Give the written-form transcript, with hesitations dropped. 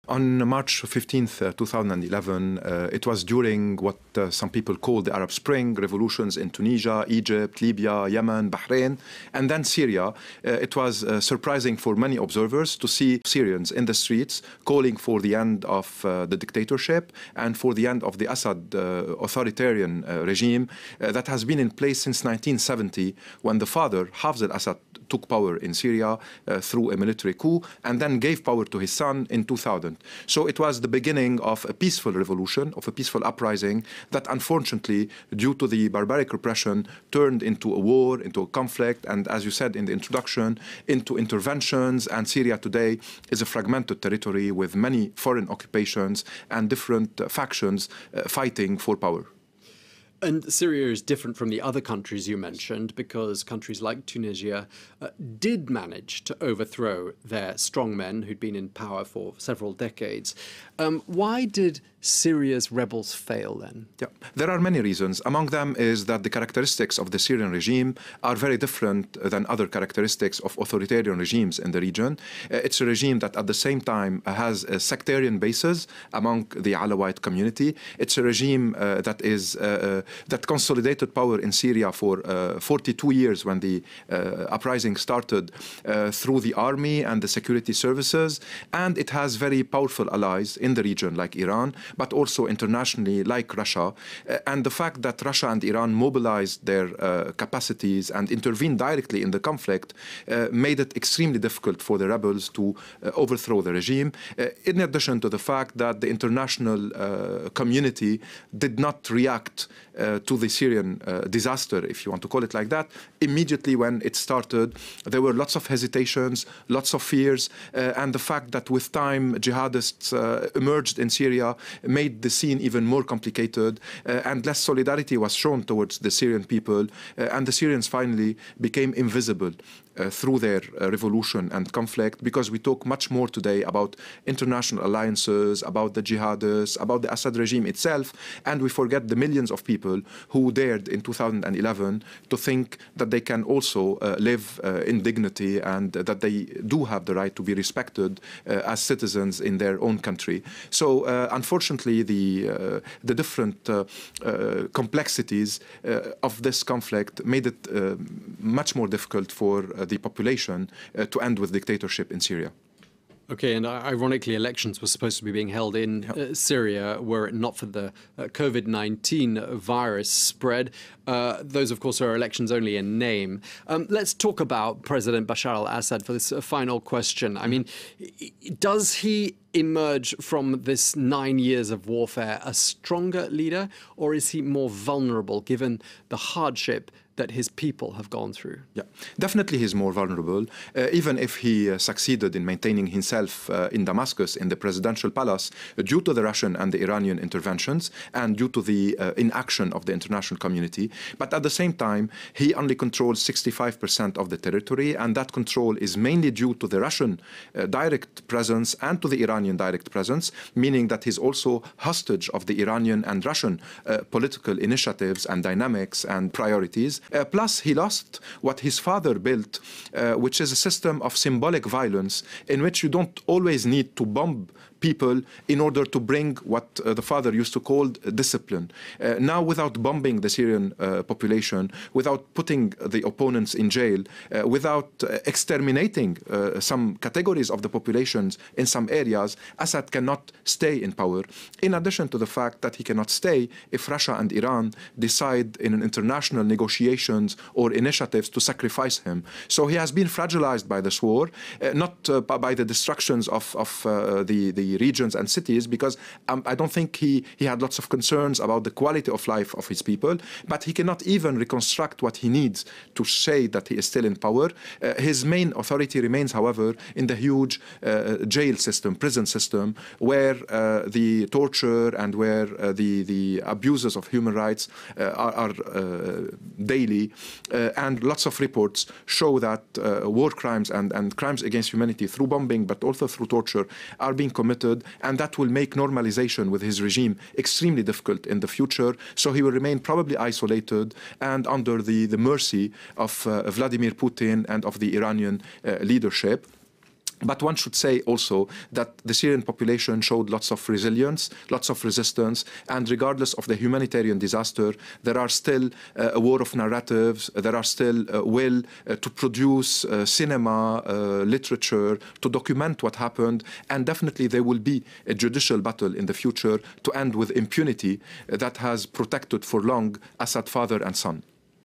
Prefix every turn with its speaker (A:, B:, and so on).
A: On March 15th, 2011, it was during what some people call the Arab Spring, revolutions in Tunisia, Egypt, Libya, Yemen, Bahrain, and then Syria. It was surprising for many observers to see Syrians in the streets calling for the end of the dictatorship and for the end of the Assad authoritarian regime that has been in place since 1970, when the father, Hafez al-Assad, took power in Syria through a military coup and then gave power to his son in 2000. So it was the beginning of a peaceful revolution, of a peaceful uprising that unfortunately, due to the barbaric repression, turned into a war, into a conflict, and as you said in the introduction, into interventions. And Syria today is a fragmented territory with many foreign occupations and different factions fighting for power.
B: And Syria is different from the other countries you mentioned because countries like Tunisia did manage to overthrow their strongmen who'd been in power for several decades. Why did Syria's rebels fail then?
A: Yeah, there are many reasons. Among them is that the characteristics of the Syrian regime are very different than other characteristics of authoritarian regimes in the region. It's a regime that at the same time has a sectarian basis among the Alawite community. It's a regime that consolidated power in Syria for 42 years when the uprising started through the army and the security services. And it has very powerful allies in the region like Iran, but also internationally like Russia. And the fact that Russia and Iran mobilized their capacities and intervened directly in the conflict made it extremely difficult for the rebels to overthrow the regime, in addition to the fact that the international community did not react to the Syrian disaster, if you want to call it like that. Immediately when it started, there were lots of hesitations, lots of fears, and the fact that with time jihadists emerged in Syria made the scene even more complicated, and less solidarity was shown towards the Syrian people, and the Syrians finally became invisible through their revolution and conflict, because we talk much more today about international alliances, about the jihadists, about the Assad regime itself, and we forget the millions of people who dared in 2011 to think that they can also live in dignity and that they do have the right to be respected as citizens in their own country. So unfortunately, the different complexities of this conflict made it much more difficult for the population to end with dictatorship in Syria.
B: Okay, and ironically, elections were supposed to be being held in Syria were it not for the COVID-19 virus spread. Those, of course, are elections only in name. Let's talk about President Bashar al-Assad for this final question. I mean, does he emerge from this 9 years of warfare a stronger leader, or is he more vulnerable given the hardship that his people have gone through?
A: Yeah, definitely he's more vulnerable, even if he succeeded in maintaining himself in Damascus, in the presidential palace, due to the Russian and the Iranian interventions and due to the inaction of the international community. But at the same time, he only controls 65% of the territory, and that control is mainly due to the Russian direct presence and to the Iranian direct presence, meaning that he's also hostage of the Iranian and Russian political initiatives and dynamics and priorities. Plus, he lost what his father built, which is a system of symbolic violence in which you don't always need to bomb people in order to bring what the father used to call discipline. Now, without bombing the Syrian population, without putting the opponents in jail, without exterminating some categories of the populations in some areas, Assad cannot stay in power. In addition to the fact that he cannot stay if Russia and Iran decide in an international negotiations or initiatives to sacrifice him. So he has been fragilized by this war, not by the destructions of the regions and cities, because I don't think he had lots of concerns about the quality of life of his people, but he cannot even reconstruct what he needs to say that he is still in power. His main authority remains, however, in the huge jail system, prison system, where the torture and where the abuses of human rights are daily, and lots of reports show that war crimes and crimes against humanity through bombing, but also through torture, are being committed, and that will make normalization with his regime extremely difficult in the future. So he will remain probably isolated and under the mercy of Vladimir Putin and of the Iranian leadership. But one should say also that the Syrian population showed lots of resilience, lots of resistance, and regardless of the humanitarian disaster, there are still a war of narratives, there are still will to produce cinema, literature, to document what happened, and definitely there will be a judicial battle in the future to end with impunity that has protected for long Assad father and son.